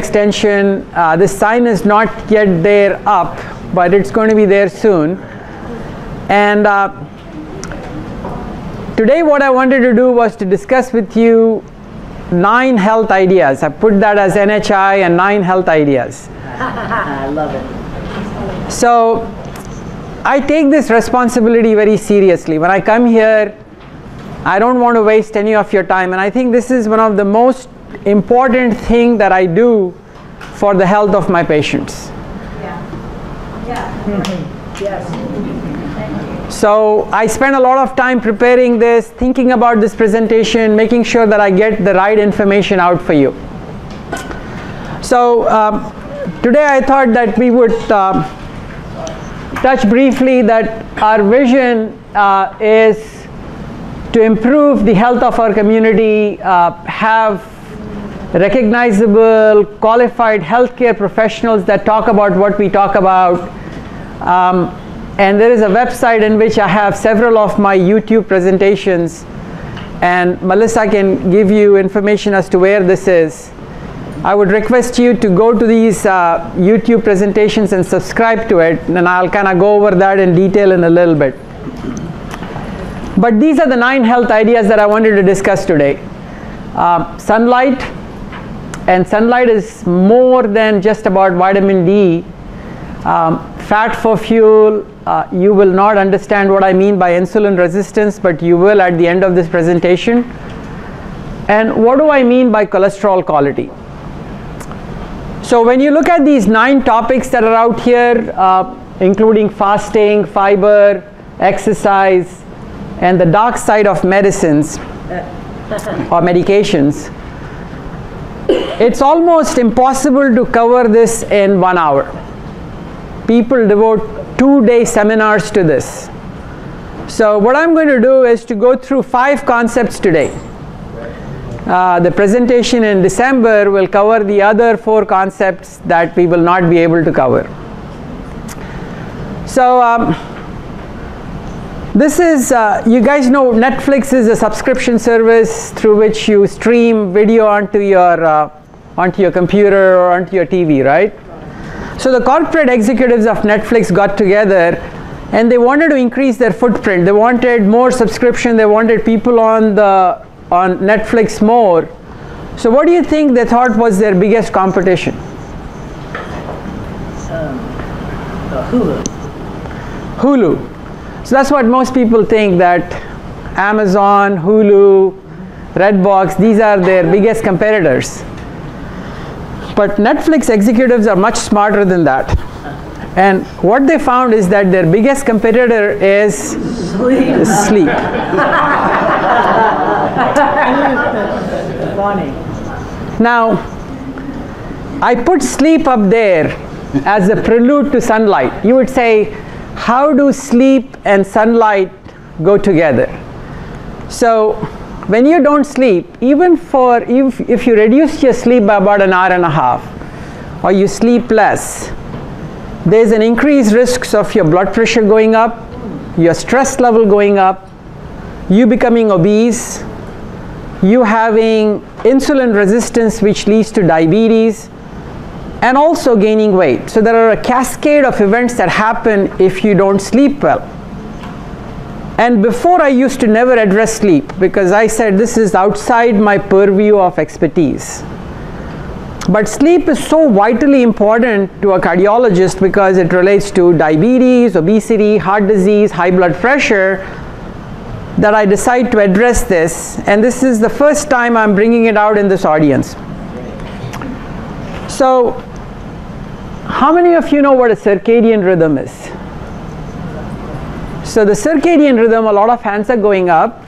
extension. This sign is not yet there up, but it's going to be there soon. And today what I wanted to do was to discuss with you 9 health ideas. I put that as NHI and 9 health ideas. I love it. So I take this responsibility very seriously. When I come here, I don't want to waste any of your time, and I think this is one of the most important thing that I do for the health of my patients. Yes. So I spend a lot of time preparing this, thinking about this presentation, making sure that I get the right information out for you. So today I thought that we would touch briefly that our vision is to improve the health of our community, have recognizable, qualified healthcare professionals that talk about what we talk about. And there is a website in which I have several of my YouTube presentations, and Melissa can give you information as to where this is. I would request you to go to these YouTube presentations and subscribe to it, and I'll kind of go over that in detail in a little bit. But these are the 9 health ideas that I wanted to discuss today. Sunlight, and sunlight is more than just about vitamin D. Fat for fuel, you will not understand what I mean by insulin resistance, but you will at the end of this presentation. And what do I mean by cholesterol quality? So when you look at these 9 topics that are out here, including fasting, fiber, exercise, and the dark side of medicines or medications, it's almost impossible to cover this in 1 hour. People devote 2-day seminars to this. So what I'm going to do is to go through 5 concepts today. The presentation in December will cover the other 4 concepts that we will not be able to cover. So this is, you guys know Netflix is a subscription service through which you stream video onto your computer or onto your TV, right? So the corporate executives of Netflix got together and they wanted to increase their footprint. They wanted more subscription. They wanted people on Netflix more. So what do you think they thought was their biggest competition? Hulu. Hulu. So that's what most people think, that Amazon, Hulu, Redbox, these are their biggest competitors. But Netflix executives are much smarter than that. And what they found is that their biggest competitor is sleep. Funny. Now, I put sleep up there as a prelude to sunlight. You would say, how do sleep and sunlight go together? So when you don't sleep, even if you reduce your sleep by about 1.5 hours, or you sleep less, there's an increased risk of your blood pressure going up, your stress level going up, you becoming obese, you having insulin resistance, which leads to diabetes, and also gaining weight. So there are a cascade of events that happen if you don't sleep well. And before, I used to never address sleep because I said this is outside my purview of expertise. But sleep is so vitally important to a cardiologist because it relates to diabetes, obesity, heart disease, high blood pressure, that I decide to address this. And this is the first time I'm bringing it out in this audience. So how many of you know what a circadian rhythm is? So the circadian rhythm, a lot of hands are going up,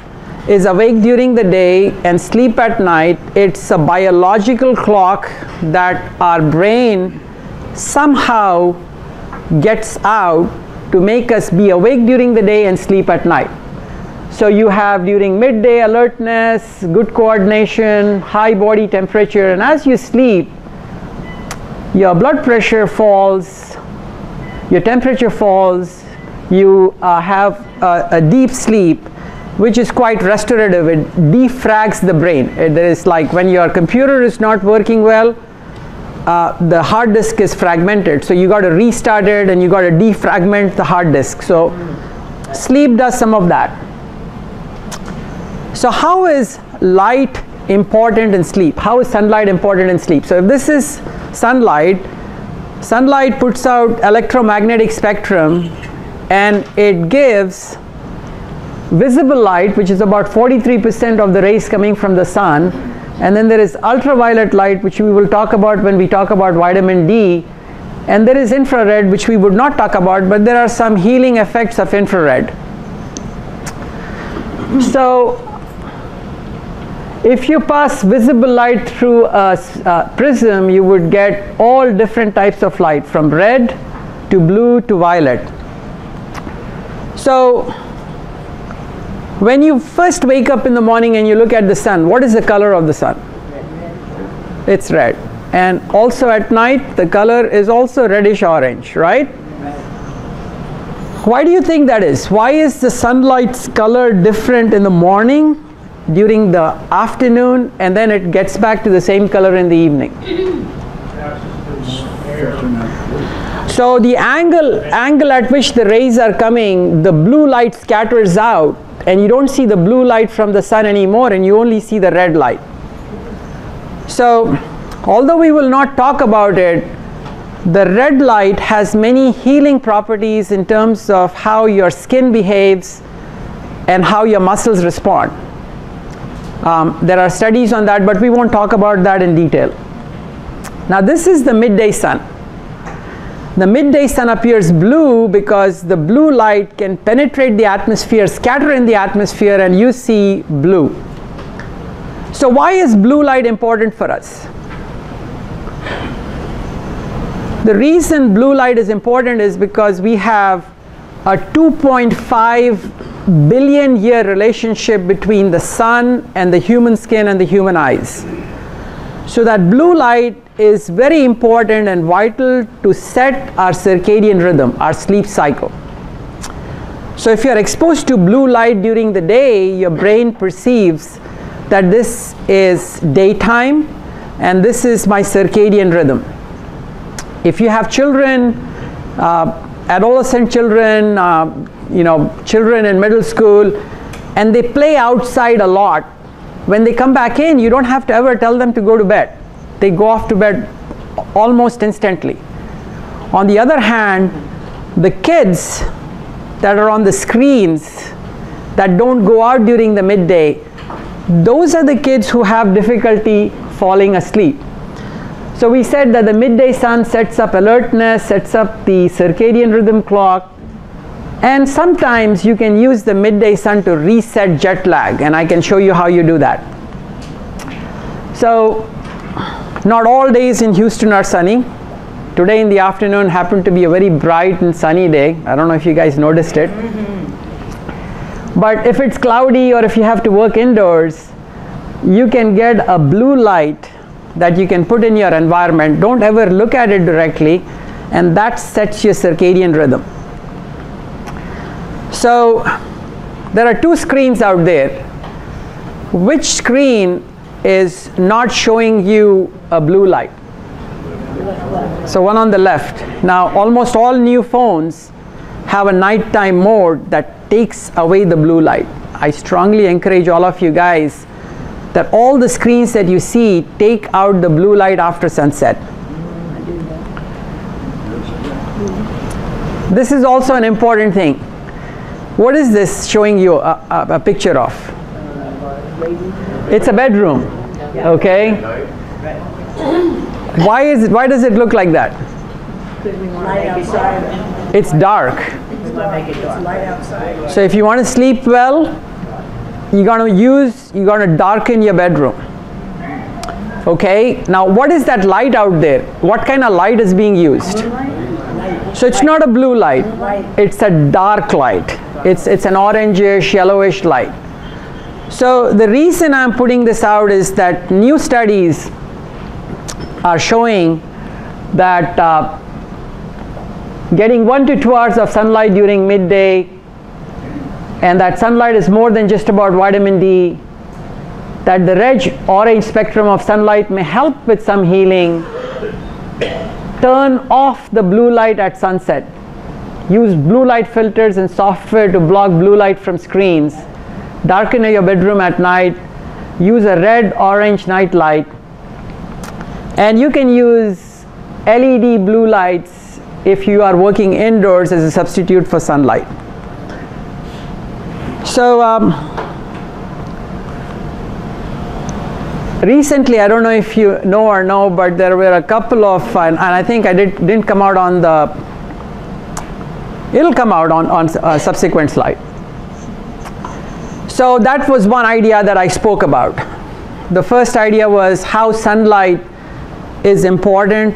is awake during the day and sleep at night. It's a biological clock that our brain somehow gets out to make us be awake during the day and sleep at night. So you have during midday alertness, good coordination, high body temperature, and as you sleep, your blood pressure falls, your temperature falls, you have a deep sleep, which is quite restorative. It defrags the brain. There is like when your computer is not working well, the hard disk is fragmented. So you got to restart it and you got to defragment the hard disk. So sleep does some of that. So how is light important in sleep? How is sunlight important in sleep? So if this is sunlight, sunlight puts out electromagnetic spectrum and it gives visible light, which is about 43% of the rays coming from the sun, and then there is ultraviolet light, which we will talk about when we talk about vitamin D, and there is infrared, which we would not talk about, but there are some healing effects of infrared. So if you pass visible light through a prism, you would get all different types of light, from red to blue to violet. So when you first wake up in the morning and you look at the sun, what is the color of the sun? Red. It's red. And also at night, the color is also reddish orange, right? Why do you think that is? Why is the sunlight's color different in the morning, during the afternoon, and then it gets back to the same color in the evening? So the angle at which the rays are coming, the blue light scatters out, and you don't see the blue light from the sun anymore, and you only see the red light. So although we will not talk about it, the red light has many healing properties in terms of how your skin behaves and how your muscles respond. There are studies on that, but we won't talk about that in detail. Now this is the midday sun. The midday sun appears blue because the blue light can penetrate the atmosphere, scatter in the atmosphere, and you see blue. So why is blue light important for us? The reason blue light is important is because we have a 2.5 billion year relationship between the sun and the human skin and the human eyes. So that blue light is very important and vital to set our circadian rhythm, our sleep cycle. So if you are exposed to blue light during the day, your brain perceives that this is daytime and this is my circadian rhythm. If you have children, adolescent children, children in middle school, and they play outside a lot, when they come back in, you don't have to ever tell them to go to bed. They go off to bed almost instantly. On the other hand, the kids that are on the screens that don't go out during the midday, those are the kids who have difficulty falling asleep. So we said that the midday sun sets up alertness, sets up the circadian rhythm clock, and sometimes you can use the midday sun to reset jet lag, and I can show you how you do that. So not all days in Houston are sunny. Today in the afternoon happened to be a very bright and sunny day. I don't know if you guys noticed it. But if it's cloudy or if you have to work indoors, you can get a blue light that you can put in your environment. Don't ever look at it directly, and that sets your circadian rhythm. So there are two screens out there. Which screen is not showing you a blue light? So one on the left. Now almost all new phones have a nighttime mode that takes away the blue light. I strongly encourage all of you guys that all the screens that you see take out the blue light after sunset. This is also an important thing. What is this showing you a picture of? It's a bedroom, okay? Why does it look like that? It's dark. So if you want to sleep well, you're going to darken your bedroom. Okay? Now what is that light out there? What kind of light is being used? So it's not a blue light. It's a dark light. It's an orangish, yellowish light. So the reason I'm putting this out is that new studies are showing that getting 1 to 2 hours of sunlight during midday, and that sunlight is more than just about vitamin D, that the red orange spectrum of sunlight may help with some healing, turn off the blue light at sunset. Use blue light filters and software to block blue light from screens. Darken your bedroom at night. Use a red orange night light. And you can use LED blue lights if you are working indoors as a substitute for sunlight. So recently, I don't know if you know or no, but there were a couple of, and I think I didn't come out on the, it'll come out on a subsequent slide. So that was one idea that I spoke about. The first idea was how sunlight is important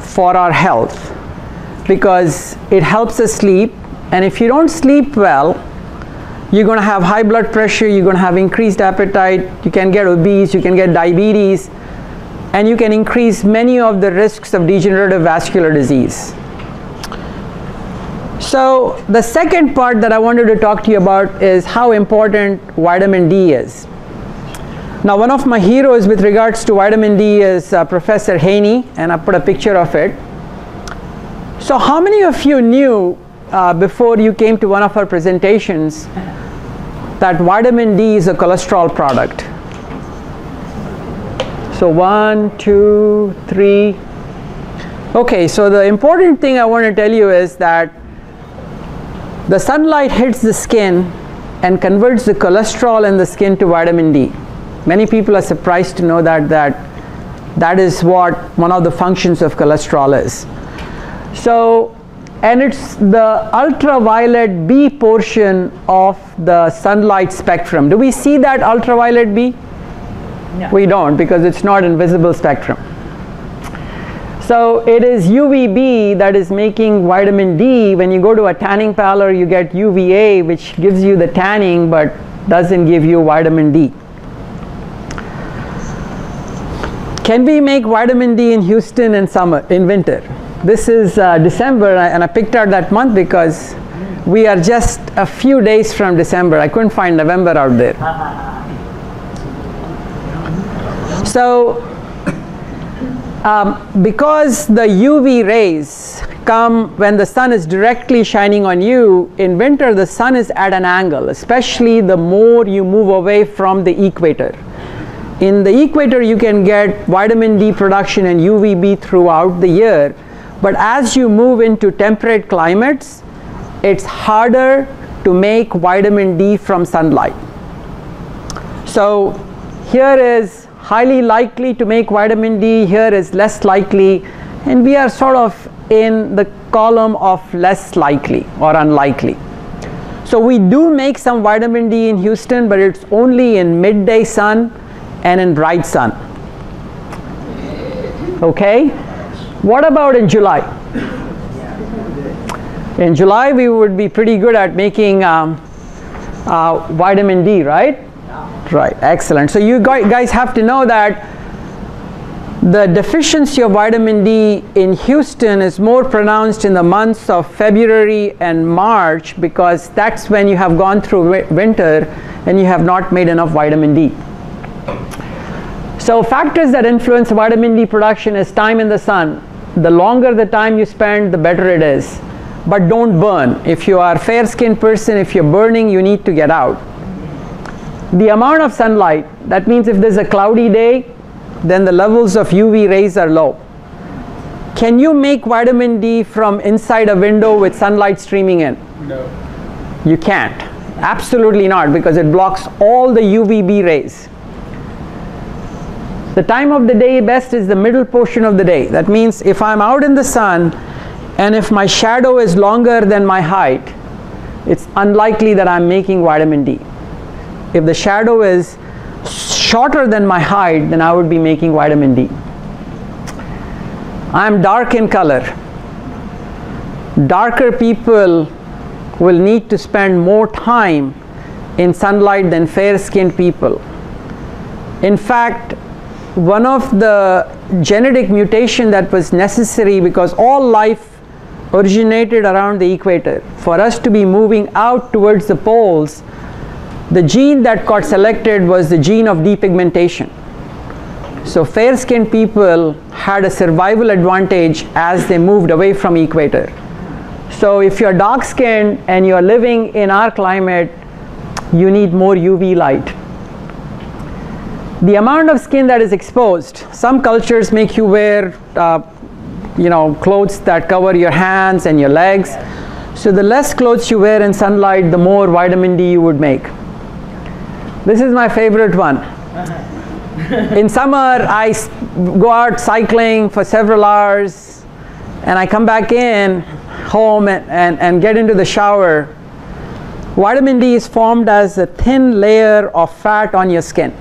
for our health, because it helps us sleep, and if you don't sleep well, you're going to have high blood pressure, you're going to have increased appetite, you can get obese, you can get diabetes, and you can increase many of the risks of degenerative vascular disease. So the second part that I wanted to talk to you about is how important vitamin D is. Now, one of my heroes with regards to vitamin D is Professor Haney, and I put a picture of it. So how many of you knew before you came to one of our presentations that vitamin D is a cholesterol product? So 1, 2, 3. Okay, so the important thing I want to tell you is that the sunlight hits the skin and converts the cholesterol in the skin to vitamin D. Many people are surprised to know that is what one of the functions of cholesterol is. So, and it's the ultraviolet B portion of the sunlight spectrum. Do we see that ultraviolet B? No. We don't, because it's not in visible spectrum. So it is UVB that is making vitamin D. When you go to a tanning parlor, you get UVA, which gives you the tanning but doesn't give you vitamin D. Can we make vitamin D in Houston in summer, in winter? This is December, and I picked out that month because we are just a few days from December. I couldn't find November out there. So because the UV rays come when the sun is directly shining on you, in winter the sun is at an angle, especially the more you move away from the equator. In the equator you can get vitamin D production and UVB throughout the year, but as you move into temperate climates, it's harder to make vitamin D from sunlight. So here is highly likely to make vitamin D, here is less likely, and we are sort of in the column of less likely or unlikely. So we do make some vitamin D in Houston, but it's only in midday sun and in bright sun. Okay? What about in July? In July we would be pretty good at making vitamin D, right? Right, excellent. So you guys have to know that the deficiency of vitamin D in Houston is more pronounced in the months of February and March, because that's when you have gone through winter and you have not made enough vitamin D. So factors that influence vitamin D production is time in the sun. The longer the time you spend, the better it is. But don't burn. If you are a fair-skinned person, if you're burning, you need to get out. The amount of sunlight, that means if there's a cloudy day, then the levels of UV rays are low. Can you make vitamin D from inside a window with sunlight streaming in? No. You can't. Absolutely not, because it blocks all the UVB rays. The time of the day best is the middle portion of the day. That means if I'm out in the sun and if my shadow is longer than my height, it's unlikely that I'm making vitamin D. If the shadow is shorter than my height, then I would be making vitamin D. I'm dark in color. Darker people will need to spend more time in sunlight than fair-skinned people. In fact, one of the genetic mutation that was necessary, because all life originated around the equator, for us to be moving out towards the poles, the gene that got selected was the gene of depigmentation. So fair-skinned people had a survival advantage as they moved away from equator. So if you're dark-skinned and you're living in our climate, you need more UV light. The amount of skin that is exposed, some cultures make you wear clothes that cover your hands and your legs. So the less clothes you wear in sunlight, the more vitamin D you would make. This is my favorite one. In summer, I go out cycling for several hours, and I come back in home and get into the shower. Vitamin D is formed as a thin layer of fat on your skin.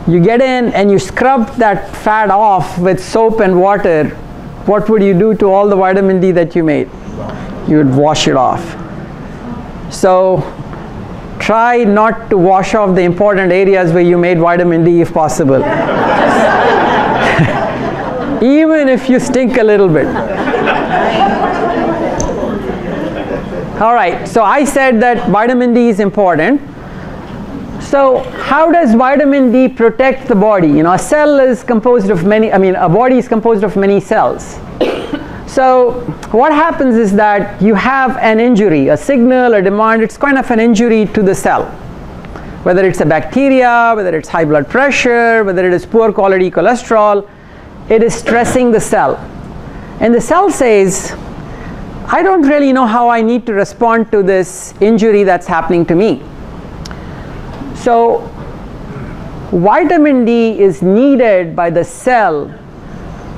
You get in and you scrub that fat off with soap and water. What would you do to all the vitamin D that you made? You would wash it off. So try not to wash off the important areas where you made vitamin D if possible. Even if you stink a little bit. All right, so I said that vitamin D is important. So how does vitamin D protect the body? A cell is composed of a body is composed of many cells. So what happens is that you have an injury, a signal, a demand, it's kind of an injury to the cell. Whether it's a bacteria, whether it's high blood pressure, whether it is poor quality cholesterol, it is stressing the cell. And the cell says, I don't really know how I need to respond to this injury that's happening to me. So vitamin D is needed by the cell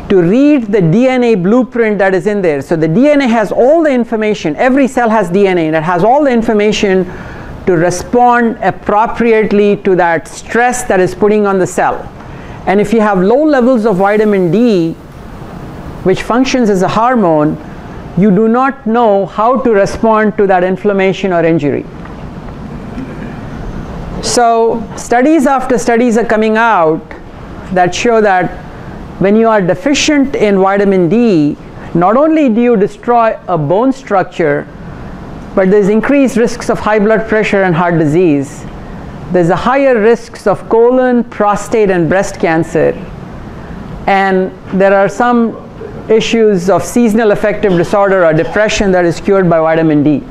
to read the DNA blueprint that is in there. So the DNA has all the information. Every cell has DNA, and it has all the information to respond appropriately to that stress that is putting on the cell. And if you have low levels of vitamin D, which functions as a hormone, you do not know how to respond to that inflammation or injury. So studies after studies are coming out that show that when you are deficient in vitamin D, not only do you destroy a bone structure, but there's increased risks of high blood pressure and heart disease. There's a higher risks of colon, prostate, and breast cancer. And there are some issues of seasonal affective disorder or depression that is cured by vitamin D.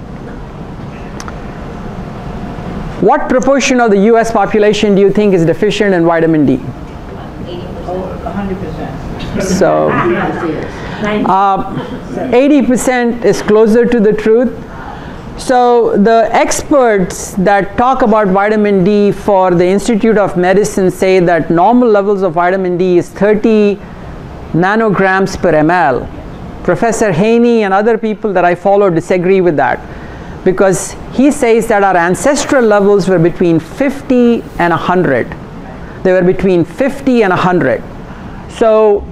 What proportion of the US population do you think is deficient in vitamin D? 100%. So 80% is closer to the truth. So the experts that talk about vitamin D for the Institute of Medicine say that normal levels of vitamin D is 30 nanograms per ml. Professor Haney and other people that I follow disagree with that, because he says that our ancestral levels were between 50 and 100. They were between 50 and 100. So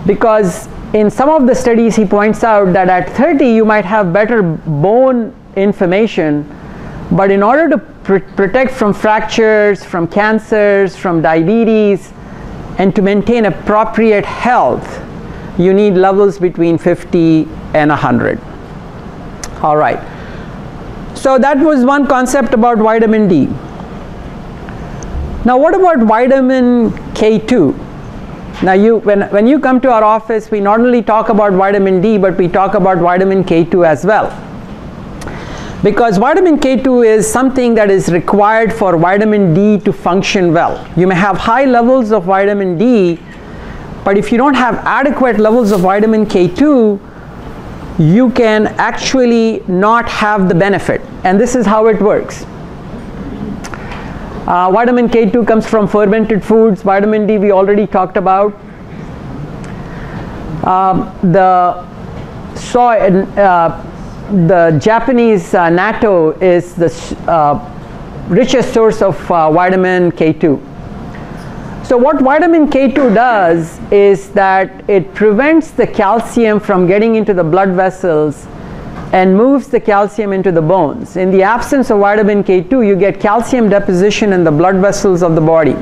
because in some of the studies he points out that at 30 you might have better bone information, but in order to protect from fractures, from cancers, from diabetes, and to maintain appropriate health, you need levels between 50 and 100. All right. So that was one concept about vitamin D. Now what about vitamin K2? Now when you come to our office, we not only talk about vitamin D, but we talk about vitamin K2 as well. Because vitamin K2 is something that is required for vitamin D to function well. You may have high levels of vitamin D, but if you don't have adequate levels of vitamin K2, you can actually not have the benefit. And this is how it works. Vitamin K2 comes from fermented foods. Vitamin D we already talked about. The Japanese natto is the richest source of vitamin K2. So what vitamin K2 does is that it prevents the calcium from getting into the blood vessels and moves the calcium into the bones. In the absence of vitamin K2, you get calcium deposition in the blood vessels of the body.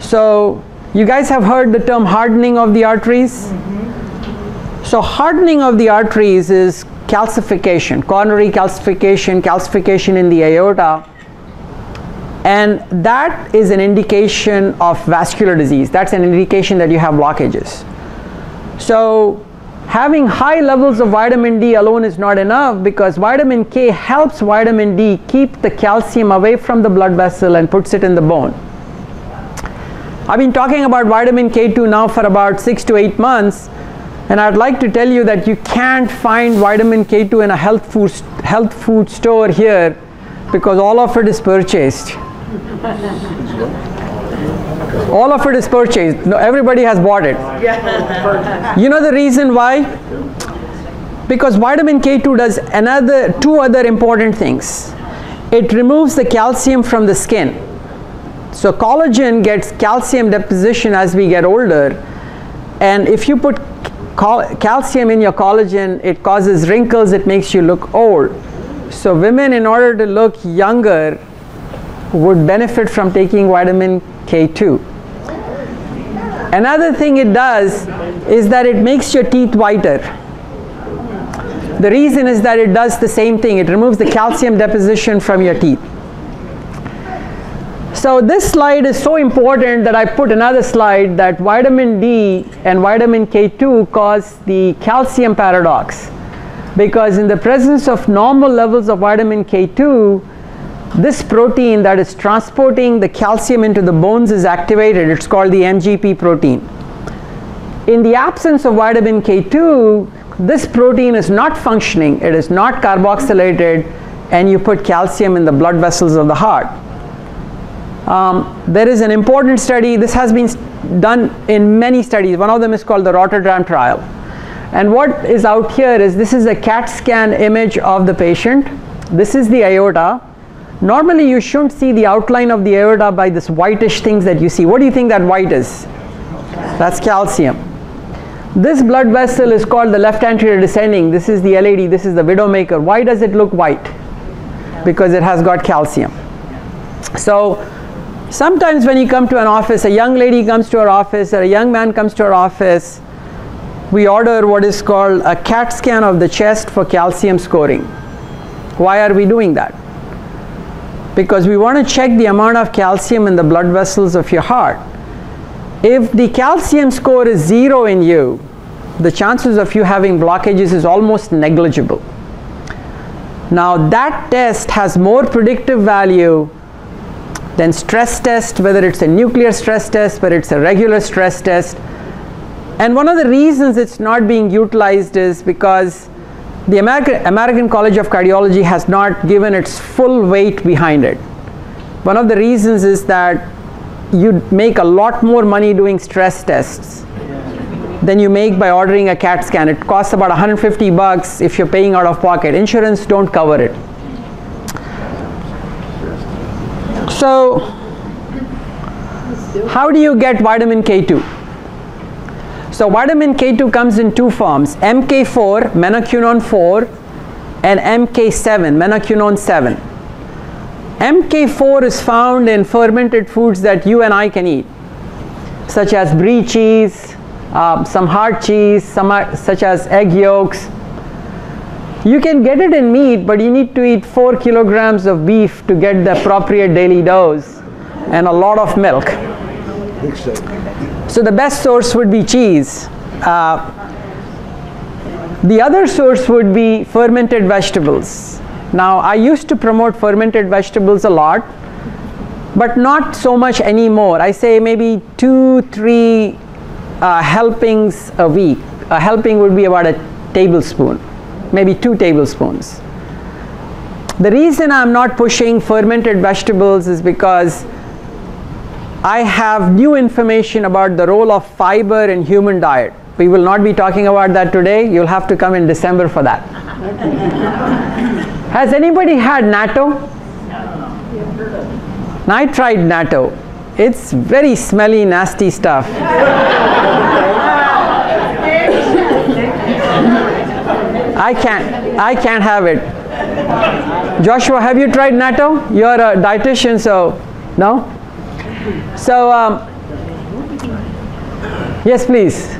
So you guys have heard the term hardening of the arteries? Mm-hmm. So hardening of the arteries is calcification, coronary calcification, calcification in the aorta. And that is an indication of vascular disease. That's an indication that you have blockages. So having high levels of vitamin D alone is not enough, because vitamin K helps vitamin D keep the calcium away from the blood vessel and puts it in the bone. I've been talking about vitamin K2 now for about 6 to 8 months, and I'd like to tell you that you can't find vitamin K2 in a health food store here, because all of it is purchased. All of it is purchased. No, everybody has bought it. You know the reason why? Because vitamin K2 does two other important things. It removes the calcium from the skin. So collagen gets calcium deposition as we get older, and if you put calcium in your collagen, it causes wrinkles, it makes you look old. So women, in order to look younger, would benefit from taking vitamin K2. Another thing it does is that it makes your teeth whiter. The reason is that it does the same thing. It removes the calcium deposition from your teeth. So this slide is so important that I put another slide, that vitamin D and vitamin K2 cause the calcium paradox. Because in the presence of normal levels of vitamin K2, this protein that is transporting the calcium into the bones is activated. It's called the MGP protein. In the absence of vitamin K2, this protein is not functioning. It is not carboxylated, and you put calcium in the blood vessels of the heart. There is an important study. This has been done in many studies. One of them is called the Rotterdam Trial. And what is out here is, this is a CAT scan image of the patient. This is the aorta. Normally you shouldn't see the outline of the aorta by this whitish things that you see. What do you think that white is? That's calcium. This blood vessel is called the left anterior descending. This is the LAD, this is the widowmaker. Why does it look white? Because it has got calcium. So sometimes when you come to an office, a young lady comes to our office or a young man comes to our office, we order what is called a CAT scan of the chest for calcium scoring. Why are we doing that? Because we want to check the amount of calcium in the blood vessels of your heart. If the calcium score is 0 in you, the chances of you having blockages is almost negligible. Now that test has more predictive value than stress test, whether it's a nuclear stress test, whether it's a regular stress test. And one of the reasons it's not being utilized is because the American College of Cardiology has not given its full weight behind it. One of the reasons is that you make a lot more money doing stress tests than you make by ordering a CAT scan. It costs about $150 if you're paying out of pocket. Insurance don't cover it. So how do you get vitamin K2? So vitamin K2 comes in two forms: MK4, menoquinone 4, and MK7, menoquinone 7. MK4 is found in fermented foods that you and I can eat, such as brie cheese, some hard cheese, such as egg yolks. You can get it in meat, but you need to eat 4 kilograms of beef to get the appropriate daily dose, and a lot of milk. So the best source would be cheese. The other source would be fermented vegetables. Now I used to promote fermented vegetables a lot, but not so much anymore. I say maybe 2-3 helpings a week. A helping would be about a tablespoon, maybe 2 tablespoons. The reason I'm not pushing fermented vegetables is because I have new information about the role of fiber in human diet. We will not be talking about that today. You'll have to come in December for that. Has anybody had natto? I tried natto. It's very smelly, nasty stuff. I can't have it. Joshua, have you tried natto? You're a dietitian, so no? So yes, please.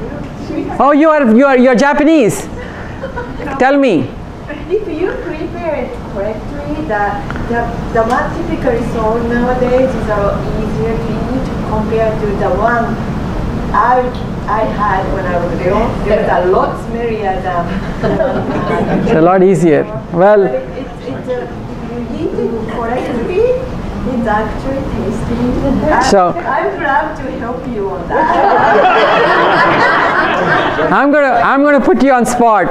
Oh, you're Japanese. Tell me. if you prepare it correctly, the one typically sold nowadays is a lot easier to eat compared to the one I had when I was little. It was a lot smellier than. It's a lot easier. Well, if you eat it correctly, it's actually tasty. So I'm glad to help you on that. I'm gonna put you on spot.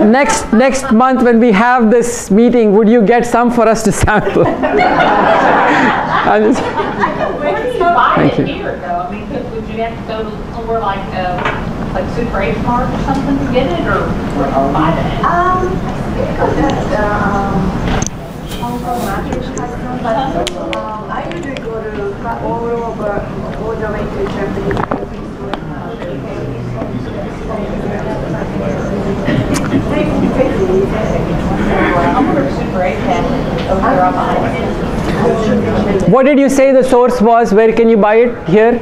Next month when we have this meeting, would you get some for us to sample? Thank you. Here, though. I mean, would you have to go to somewhere like Super 8 Mart or something to get it, or buy it? I think that Hong Kong market has some, but I usually go to all the way to Japanese. What did you say the source was? Where can you buy it? Here?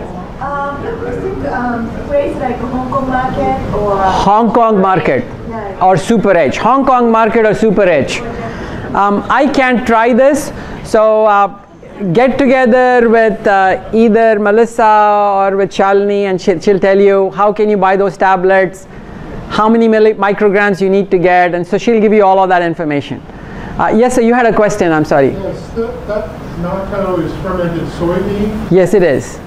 Place like Hong Kong market or Hong Kong market or Super Edge. Hong Kong market or Super Edge. I can't try this, so get together with either Melissa or with Shalini, and she'll tell you how can you buy those tablets, how many micrograms you need to get, and so she'll give you all of that information. Yes, sir, you had a question, I'm sorry. Yes, that natto is fermented soybean. Yes, it is.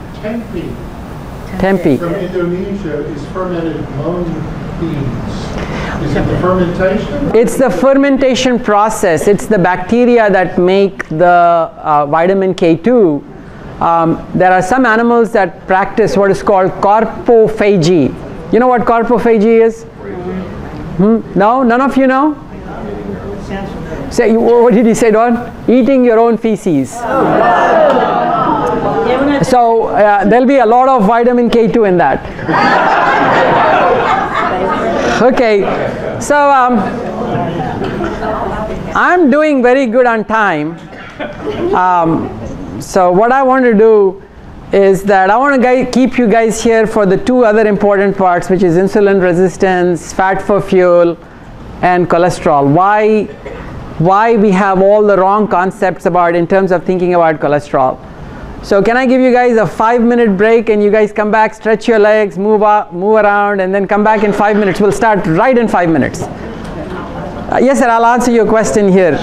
Tempe from Indonesia is fermented mung beans. Is it the fermentation? It's the fermentation process. It's the bacteria that make the vitamin K2. There are some animals that practice what is called carpophagy. You know what carpophagy is? No? None of you know? Say, what did he say, Don? Eating your own feces. So there'll be a lot of vitamin K2 in that. Okay, so I'm doing very good on time. So what I want to do is that I want to keep you guys here for the two other important parts, which is insulin resistance, fat for fuel, and cholesterol. Why we have all the wrong concepts about in terms of thinking about cholesterol. So can I give you guys a 5-minute break and you guys come back, stretch your legs, move around, and then come back in 5 minutes. We'll start right in 5 minutes. Yes, sir, I'll answer your question here.